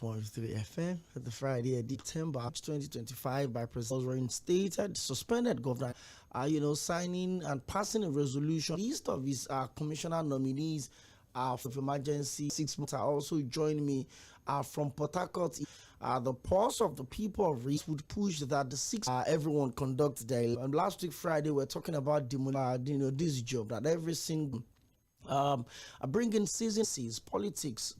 98.3 FM at the Friday, December 2025, by President stated suspended governor, signing and passing a resolution. List of his commissioner nominees of emergency 6 months are also joined me from Port Harcourt. The pulse of the people of Risk would push that the six everyone conduct their. Last week Friday we're talking about this job that every single bringing seasons, politics,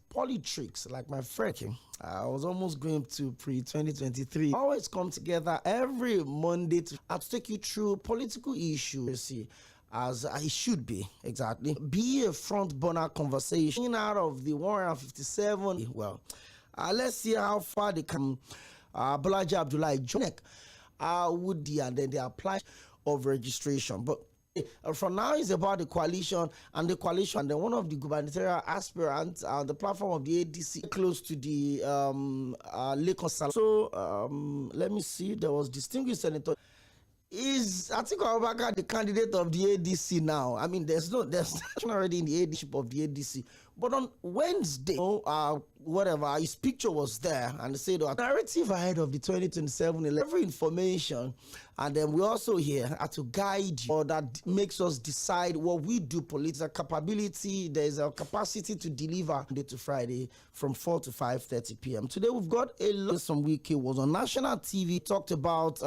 like my friend. I was almost going to pre-2023. Always come together every Monday to take you through political issues. As it should be, exactly. Be a front burner conversation out of the 157. Well, let's see how far they come. Bolaji Abdullahi Jonek would and then they apply of registration. But for now, it's about the coalition, and then one of the gubernatorial aspirants on the platform of the ADC close to the Lagos. So let me see. There was distinguished senator. Is Atiku Abubakar the candidate of the ADC now? I mean, there's already in the leadership of the ADC. But on Wednesday, his picture was there and they said the narrative ahead of the 2027 election, every information, and then we also here to guide you, or that makes us decide what we do. Political capability, there's a capacity to deliver Monday to Friday from 4 to 5:30 p.m. Today we've got a lot. Some week was on national TV, talked about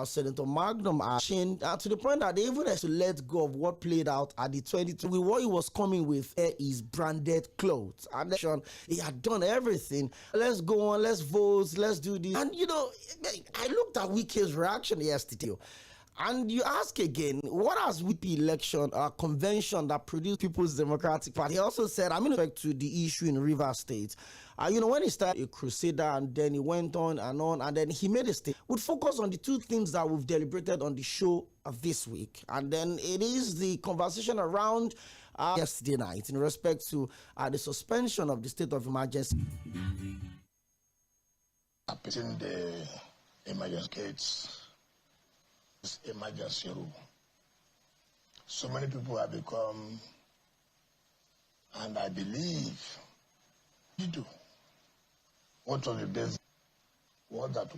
Senator Magnum Ashin to the point that they even had to let go of what played out at the 2020. What he was coming with is branded clothes, and he had done everything. Let's go on, let's vote, let's do this. And I looked at Wike's reaction yesterday, and you ask again, what has WP election convention that produced People's Democratic Party? He also said, I'm in respect to the issue in Rivers State. When he started a crusader, and then he went on, and then he made a statement. Would focus on the two things that we've deliberated on the show this week, and then it is the conversation around yesterday night in respect to the suspension of the state of emergency. Appeasing the emergency gates, emergency rule. So many people have become, and I believe you do. What was the best? What that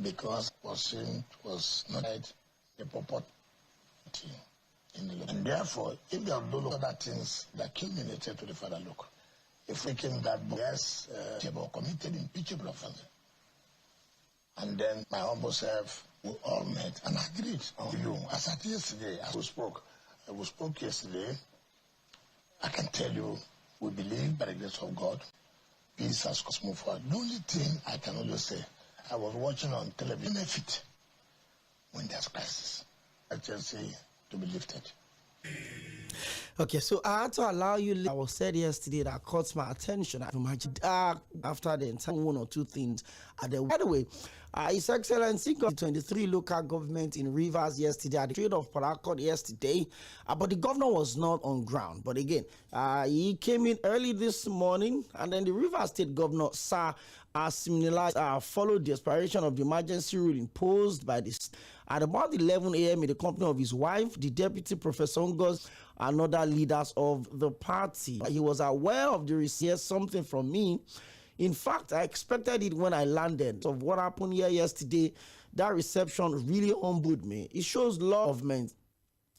because was not a property in the law. And therefore, if there are no other things that culminated to the Father, look, if we came that yes, committed impeachable offense, and then my humble self, we all met and agreed on you. As at yesterday, as we spoke yesterday, I can tell you, we believe by the grace of God, peace has moved forward. The only thing I can always say, I was watching on television, benefit when there's crisis, urgency to be lifted. Okay, so I had to allow you. I was said yesterday that caught my attention. I imagine after the entire one or two things. By the way, His Excellency got 23 local government in Rivers yesterday at the trade of Port Harcourt yesterday, but the governor was not on ground. But again, he came in early this morning, and then the Rivers State Governor, Sir Sɪᴛᴜᴜ followed the expiration of the emergency rule imposed by this at about 11 a.m. in the company of his wife, the deputy Professor Ngos, and other leaders of the party. He was aware of the receipt, something from me. In fact, I expected it when I landed. Of what happened here yesterday, that reception really humbled me. It shows love of men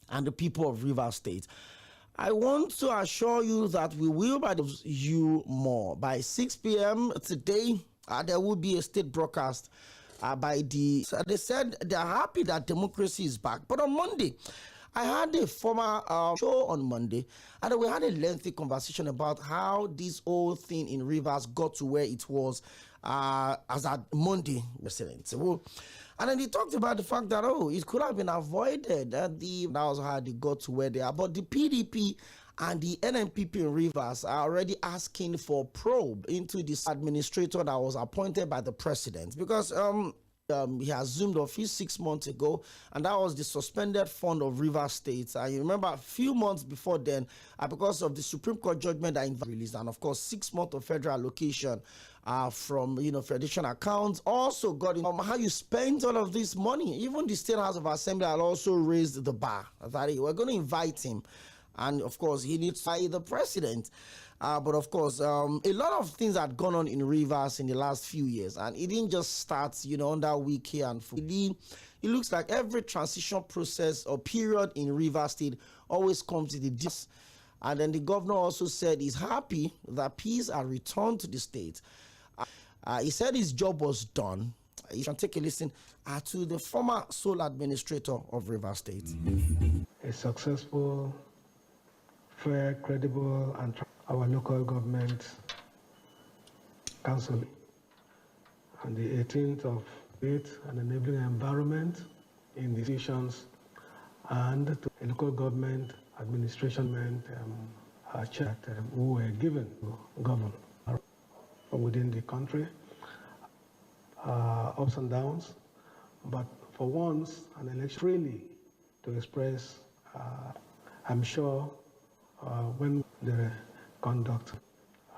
and the people of Rivers State. I want to assure you that we will by you more. By 6 p.m. today, there will be a state broadcast by the. They said they're happy that democracy is back. But on Monday, I had a former show on Monday, and we had a lengthy conversation about how this whole thing in Rivers got to where it was as at Monday. And then he talked about the fact that, it could have been avoided. That was how they got to where they are. But the PDP and the NNPP in Rivers are already asking for probe into this administrator that was appointed by the president. Because he assumed office 6 months ago, and that was the suspended fund of Rivers State. You remember a few months before then, because of the Supreme Court judgment that released, and of course 6 months of federal allocation from federation accounts, also got in how you spent all of this money. Even the State House of Assembly had also raised the bar that we're going to invite him, and of course he needs to be the president. But of course, a lot of things had gone on in Rivers in the last few years, and it didn't just start, under Wike and Fully. It looks like every transition process or period in Rivers State always comes with a dis. And then the governor also said he's happy that peace had returned to the state. He said his job was done. You can take a listen to the former sole administrator of Rivers State. A successful, fair, credible, and our local government council on the 18th of it, an enabling environment in the institutions and to a local government administration chair who were given to govern from within the country, ups and downs, but for once an election freely to express, I'm sure when the conduct,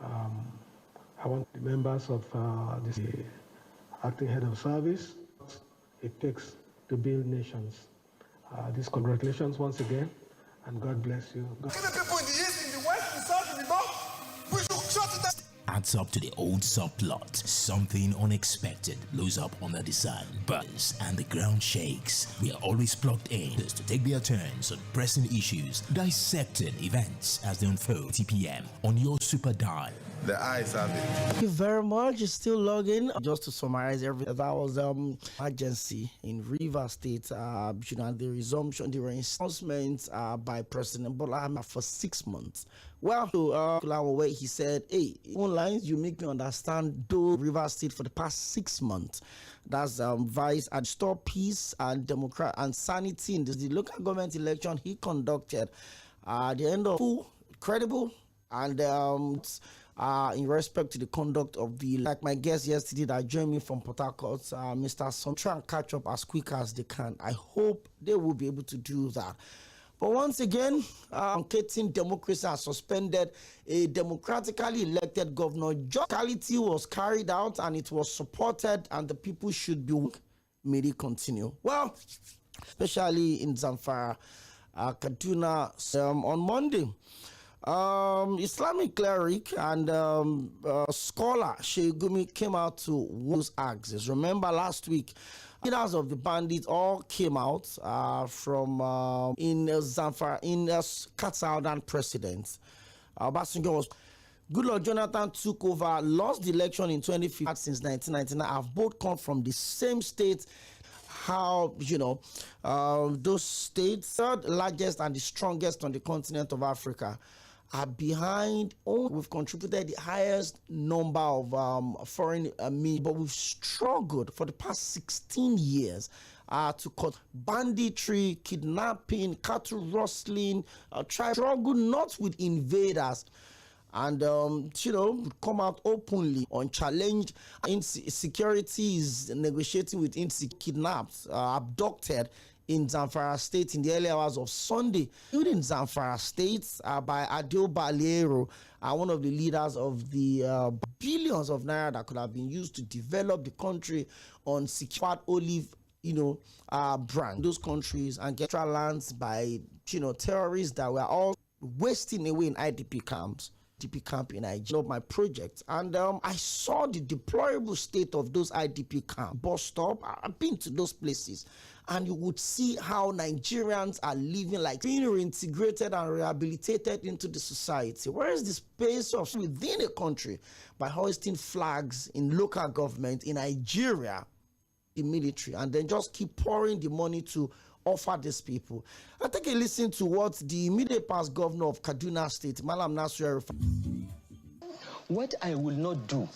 I want the members of the acting head of service, it takes to build nations. These congratulations once again, and God bless you. People in the east, in the west, in the south, in the north, we should shut it down. Adds up to the old subplot. Something unexpected blows up under the sun. Buzz and the ground shakes. We are always plugged in to take their turns on pressing issues, dissecting events as they unfold. TPM on your super dial. The eyes have it. Thank you very much. It's still logging. Just to summarize everything, that was emergency in Rivers State. The resumption, the announcement by President Bola Ahmed for 6 months. Well, where he said, "Hey, online you make me understand though Rivers State for the past 6 months." That's vice and restore peace and democracy and sanity in the local government election he conducted. The end of full, credible, and in respect to the conduct of the, like my guest yesterday that joined me from Port Harcourt, Mr. Son, try and catch up as quick as they can. I hope they will be able to do that. But once again, Ketin democracy has suspended a democratically elected governor. Locality was carried out and it was supported, and the people should be made it continue. Well, especially in Zamfara, Kaduna, on Monday. Islamic cleric and scholar Sɪᴛᴜᴛᴇʀ came out to those axes. Remember last week, leaders of the bandits all came out from in Zamfara, in Southern president. Obasanjo was Goodluck Jonathan took over, lost the election in 2015 since 1999. Have both come from the same state. How, those states, third largest and the strongest on the continent of Africa, are behind. We've contributed the highest number of foreign media, but we've struggled for the past 16 years to cut banditry, kidnapping, cattle rustling, struggle not with invaders. And, come out openly on challenge. Insecurity is negotiating with kidnapped, abducted in Zamfara State in the early hours of Sunday. In Zamfara State by Adeobalero, one of the leaders of the billions of naira that could have been used to develop the country on secured olive, brand. Those countries and get extra lands by, terrorists that were all wasting away in IDP camps. IDP camp in Nigeria, my project, and I saw the deplorable state of those IDP camps. Bus stop, I've been to those places, and you would see how Nigerians are living like being reintegrated and rehabilitated into the society. Where is the space of within a country by hoisting flags in local government in Nigeria, the military, and then just keep pouring the money to offer these people? I take a listen to what the immediate past governor of Kaduna State, Malam Nasir. What I will not do,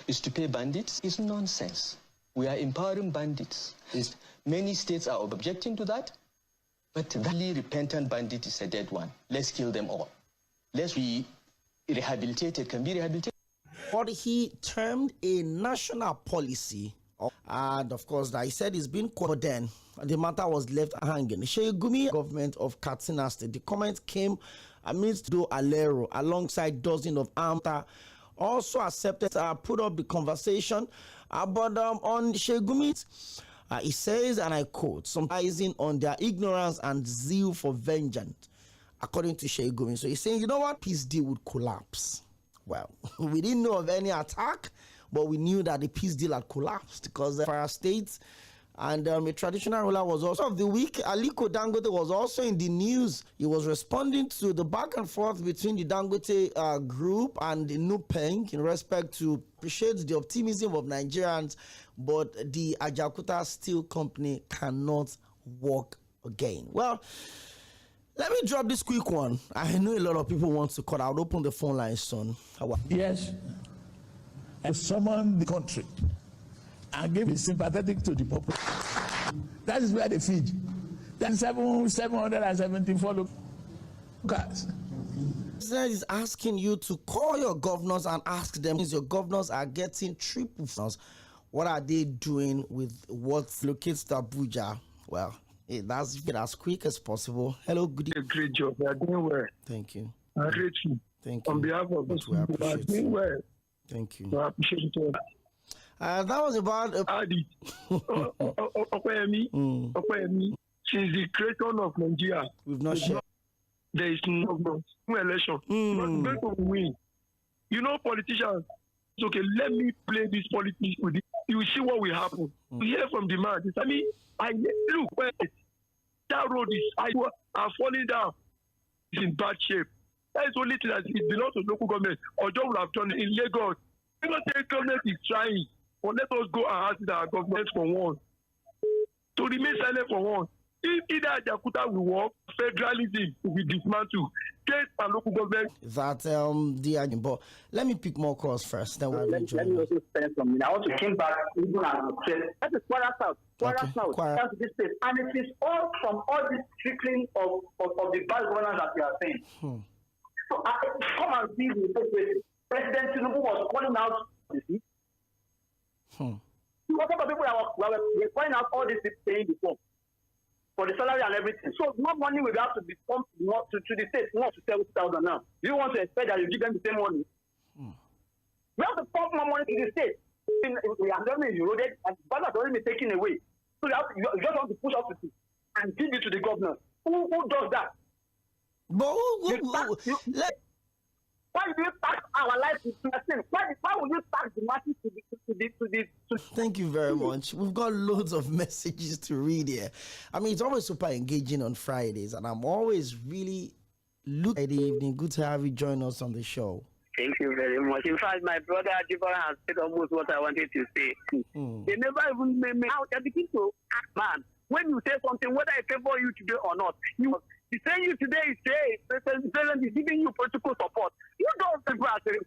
is to pay bandits. It's nonsense. We are empowering bandits. Many states are objecting to that, but the really repentant bandit is a dead one. Let's kill them all. Let's be rehabilitated, can be rehabilitated. What he termed a national policy. And of course, he said it's been quite, then the matter was left hanging. Sɪᴛᴜᴛᴇʀ government of Katsina State. The comment came amidst Do Alero alongside dozens of armed also accepted put up the conversation. But on Sɪᴛᴜᴛᴜᴛ, he says, and I quote, "Summarizing on their ignorance and zeal for vengeance." according to Sᴏᴜ. So he's saying, you know what, peace deal would collapse. Well, we didn't know of any attack, but we knew that the peace deal had collapsed because the Fire States and a traditional ruler was also of the week. Aliko Dangote was also in the news. He was responding to the back and forth between the Dangote group and the NUPENG in respect to appreciate the optimism of Nigerians, but the Ajaokuta Steel Company cannot work again. Well, let me drop this quick one. I know a lot of people want to call. I'll open the phone line soon. Yes, I summon the country and give it sympathetic to the population. That is where they feed. Then 774 locals. The president is asking you to call your governors and ask them if your governors are getting triple. What are they doing with what locates to Abuja? Well, that's as quick as possible. Hello, good evening. Great job. You are doing well. Thank you. I'm grateful. Thank you. On behalf of us, we you are appreciate doing well. Thank you. I appreciate it. That was about Adi. Okoyemi. She's the creator of Nigeria. We've not shared. There is no election. Not going to win. You know, politicians. Okay, let me play this politics with you. You will see what will happen. You hear from the man. I mean, look, that road are falling down. It's in bad shape. That is only thing that it belongs to local government. Or John will have done it in Lagos. You know, the government is trying. But let us go and ask our government for one. To remain silent for one. If either Ajaokuta will work, federalism will be dismantled. State and local government. That but let me pick more calls first. Then we'll let me also spend some minutes. I want to came back even as that is Kwara South. Kwara South. That's this place. And it is all from all this trickling of the bad governance that we are saying. So come and see the situation. President Tinubu was calling out the seat. What about people that were calling out all this saying before? For the salary and everything. So more money will have to be pumped to the state, not to 70,000 now. Do you want to expect that you give them the same money? We have to pump more money to the state. We have done it eroded and the balance has already been taken away. So you just want to push up to and give it to the governor. Who does that? But why do you tax our life to sin? Why would you tax the masses to Thank you very much. We've got loads of messages to read here. I mean, it's always super engaging on Fridays, and I'm always really looking at the evening. Good to have you join us on the show. Thank you very much. In fact, my brother Adibara has said almost what I wanted to say. They never even made me out. I begin to ask, man, when you say something, whether I favor you today or not, the saying you today is say the president is giving you political support. You don't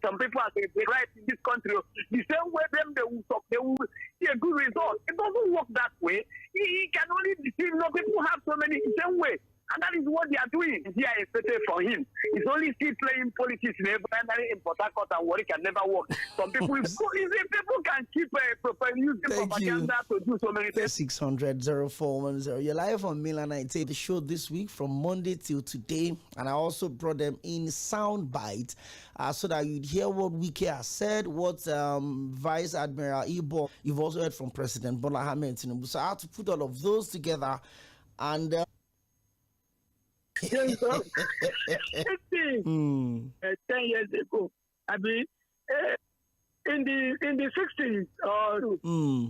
some people are right in this country. The same way they will see a good result. It doesn't work that way. He can only deceive. People have so many the same way. And that is what they are doing. They are expected for him. He's only still playing politics in Port Harcourt and Warwick can never work. Some people, people can keep using propaganda to do so many things. 600-0410. You're live on Milan 98. The show this week from Monday till today. And I also brought them in sound bite so that you'd hear what Wike has said, what Vice Admiral Ibo, you've also heard from President Bola Ahmed Tinubu. So I had to put all of those together and 10 years ago, I mean, in the 60s,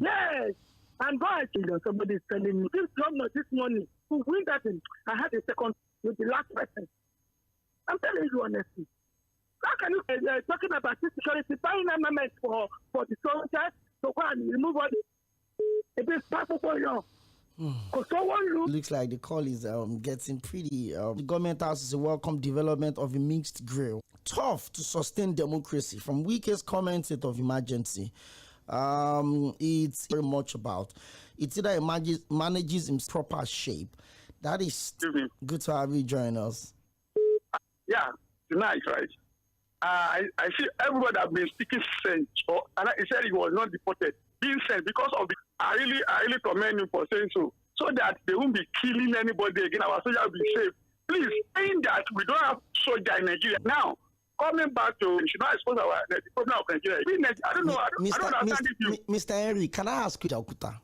yes, and God, somebody is telling me, this governor this morning, who win that thing, I had a second with the last person. I'm telling you honestly. How can you talking about this security, buying armament for the soldiers to go and remove all the, it is powerful for you. Looks like the call is getting pretty. The government house is a welcome development of a mixed grill. Tough to sustain democracy. From Wike's comment, state of emergency. It's very much about it's either it manages in proper shape. That is good to have you join us. Yeah, nice, right? I see everybody have been speaking sense, and he said he was not deported. Being sent because of the, I really commend him for saying so that they won't be killing anybody again. Our soldiers will be safe. Please, saying that we don't have soldiers in Nigeria now. Coming back to, we should not expose the problem of Nigeria. I don't know. I don't understand it. Mr. Henry, can I ask you, Ajaokuta?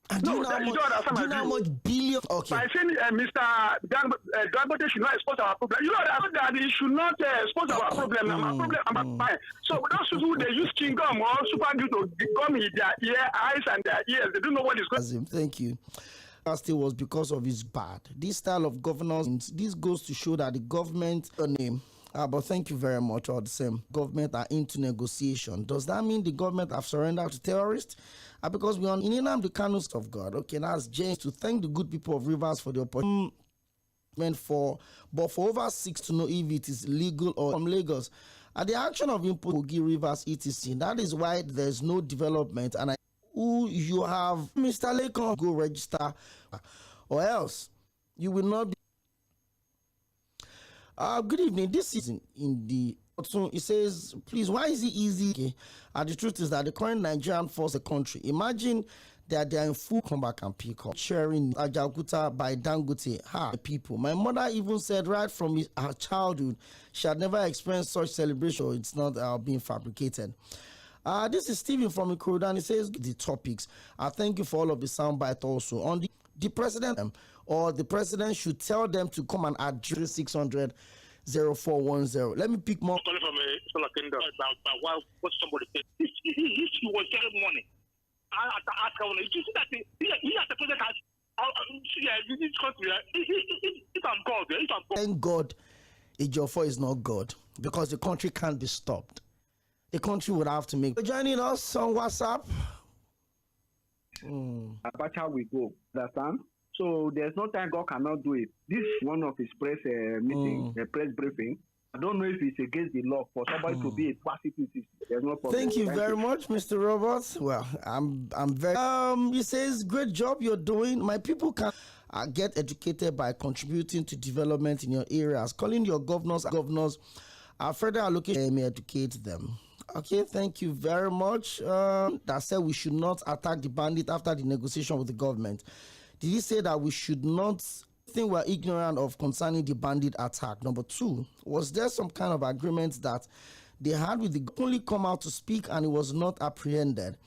And do you know how much billion? Okay. By saying Mr. Dangote should not expose our problem. You know that he should not expose our problem. So those people, they use chewing gum or super glue to gum in their eyes and their ears. They don't know what is going on. Thank you. Still was because of his bad. This style of governance, this goes to show that the government name. But thank you very much. All the same, government are into negotiation. Does that mean the government have surrendered to terrorists? Because we are in the canons of God. Okay, that's James to thank the good people of Rivers for the opportunity. But for over 6 to know if it is legal or from Lagos. At the action of input will give Rivers etc. That is why there's no development. And you have Mr. Lekon go register, or else you will not be. Good evening. This season in the it says, please, why is it easy? Okay. The truth is that the current Nigerian force the country. Imagine that they are in full comeback and pick up. Sharing Ajaokuta by Dangote. People. My mother even said right from her childhood, she had never experienced such celebration. It's not being fabricated. This is Stephen from Ikorodu. He says the topics. Thank you for all of the soundbite also. On the president or the president should tell them to come and add 600 0410. Let me pick more. Calling from a solar kingdom about what somebody said. He was telling money. I have to ask her, you see that he has the president has this country. If I'm God, Thank God Ejiofor is not God, because the country can't be stopped. The country would have to make. Joining us on WhatsApp. About how we go, understand? So there's no time God cannot do it. This is one of his press meeting, press briefing. I don't know if it's against the law for somebody to be a prostitute. There's no problem. Thank you very much, Mr. Roberts. Well, I'm very. He says, great job you're doing. My people can get educated by contributing to development in your areas. Calling your governors, further allocation may educate them. Okay, thank you very much. That said, we should not attack the bandit after the negotiation with the government. Did he say that we should not think we're ignorant of concerning the bandit attack? Number 2, was there some kind of agreement that they had with the only come out to speak and it was not apprehended?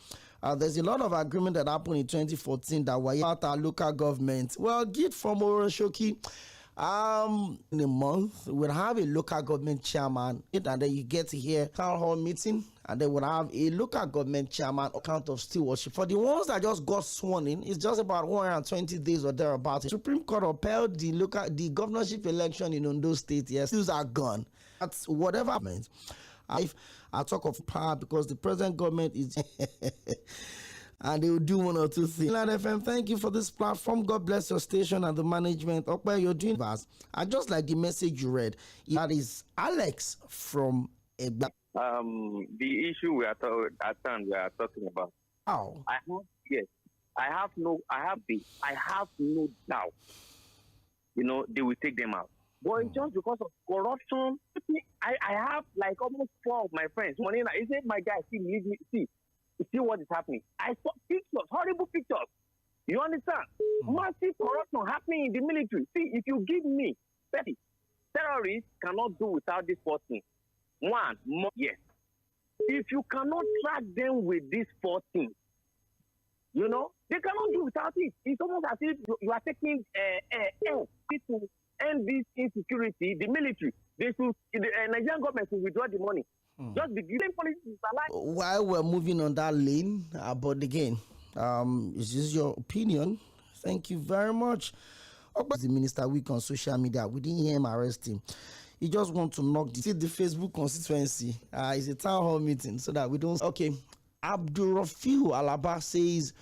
There's a lot of agreement that happened in 2014 that were about our local government. Well, get from Oroshoki. In a month, we'll have a local government chairman, and then you get to hear town hall meeting, and then we'll have a local government chairman account of stewardship. For the ones that just got sworn in, it's just about 120 days or thereabouts. The Supreme Court upheld the governorship election in Ondo State. Yes, those are gone. That's whatever means. If I talk of power, because the present government is. And they will do one or two things. Land FM, thank you for this platform. God bless your station and the management. Okay, you're doing that. I just like the message you read. That is Alex from Egba. The issue we are talking about. Oh. I have no doubt. They will take them out. But just because of corruption, I have like almost 4 of my friends. One in, he said, my guy, see what is happening. I saw pictures, horrible pictures. You understand? Massive corruption happening in the military. See, if you give me 30, terrorists cannot do without this 14. Yes. If you cannot track them with this 14, they cannot do without it. It's almost as if you are taking to end this insecurity, the military. The Nigerian government will withdraw the money. Just the giving policies alive. While we're moving on that lane, but again, is this your opinion? Thank you very much. The minister week on social media, we didn't hear him arrest him. He just want to knock the Facebook constituency. It's a town hall meeting so that we don't. Okay, Abdurrafiu Alaba says,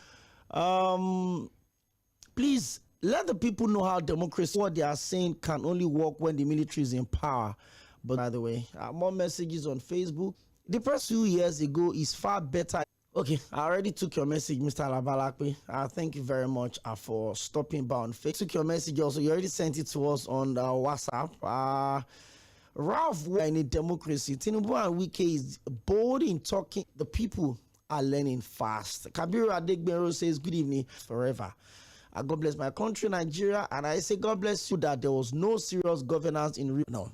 please let the people know how democracy, what they are saying, can only work when the military is in power. But by the way, more messages on Facebook. The first few years ago is far better. Okay, I already took your message, Mr. Alabalakwe. Thank you very much for stopping by on Facebook. Took your message also. You already sent it to us on WhatsApp. Ralph, we're in a democracy. Tinubu and Wike is bold in talking. The people are learning fast. Kabiru Adegbero says, good evening forever. God bless my country, Nigeria. And I say, God bless you that there was no serious governance in no.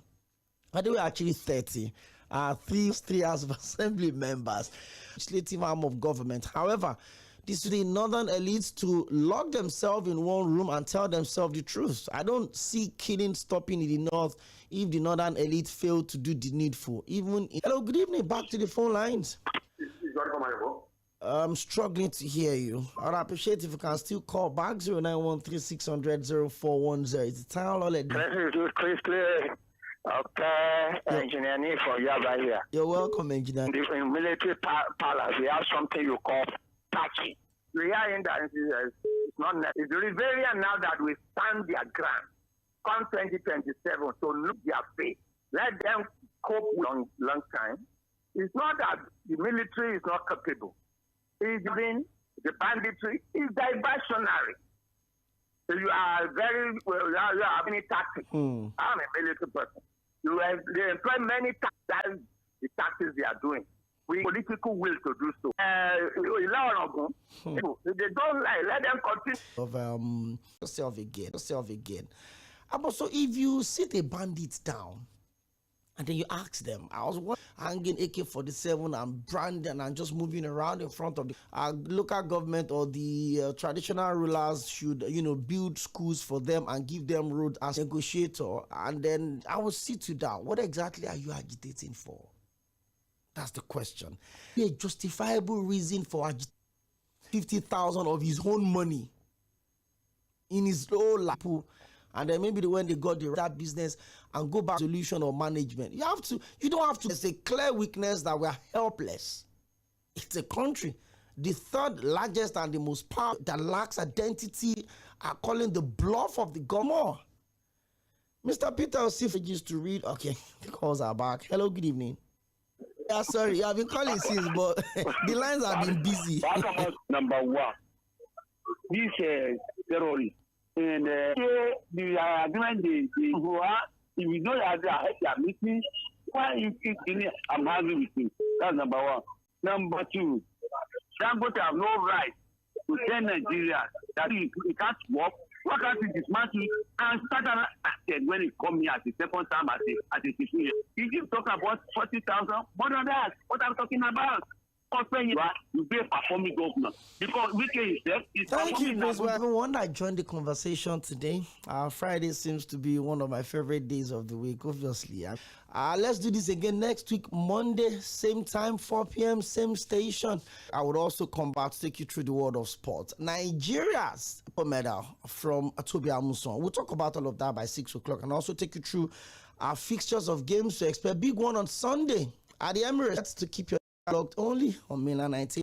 But they were actually 30. 3 House of Assembly members, legislative arm of government. However, this is the northern elites to lock themselves in one room and tell themselves the truth. I don't see killing stopping in the north if the northern elite fail to do the needful. Hello, good evening. Back to the phone lines. I'm struggling to hear you. I'd appreciate if you can still call back 0913-600-0410. It's the town hall. Okay, engineer for Yaba here. You're welcome, engineer. In military palace, we have something you call patching. We are in that it's not. It's Rivera now that we stand their ground. Come 2027, so look their face. Let them cope long time. It's not that the military is not capable. It's been the banditry is diversionary. So you are very well. You have any tactics. I'm a military person. They employ many tactics. The tactics they are doing. We political will to do so. They don't lie. Let them continue. Yourself again. So if you sit a bandit down and then you ask them, I was hanging AK-47 and branding and just moving around in front of the local government or the traditional rulers should, build schools for them and give them roads as negotiator. And then I will sit you down. What exactly are you agitating for? That's the question. A justifiable reason for agitating 50,000 of his own money in his own lap. And then maybe when they got that business and go back to solution or management. You don't have to. It's a clear weakness that we're helpless. It's a country, the third largest and the most powerful that lacks identity are calling the bluff of the government. Mr. Peter Osif used to read. Okay, the calls are back. Hello, good evening. Yeah, sorry, I've been calling since, but the lines have been busy. Number one, this terrorist. And the agreement if you know that they are meeting, why you think I'm happy with you? That's number one. Number two, Dangote have no right to tell Nigeria that he can't work. Why can't he dismantle and start an acted when he come here at the second time as a civilian? He keep talking about 40,000, more than that. What I'm talking about? You be a performing governor because himself is. Thank you, Miss. Everyone that joined the conversation today. Friday seems to be one of my favorite days of the week, obviously. Let's do this again next week, Monday, same time, 4 p.m., same station. I would also come back to take you through the world of sports. Nigeria's medal from Tᴏɪᴛᴜ. We'll talk about all of that by 6 o'clock and also take you through our fixtures of games to expect. Big one on Sunday at the Emirates to keep your locked only on Mainland 19.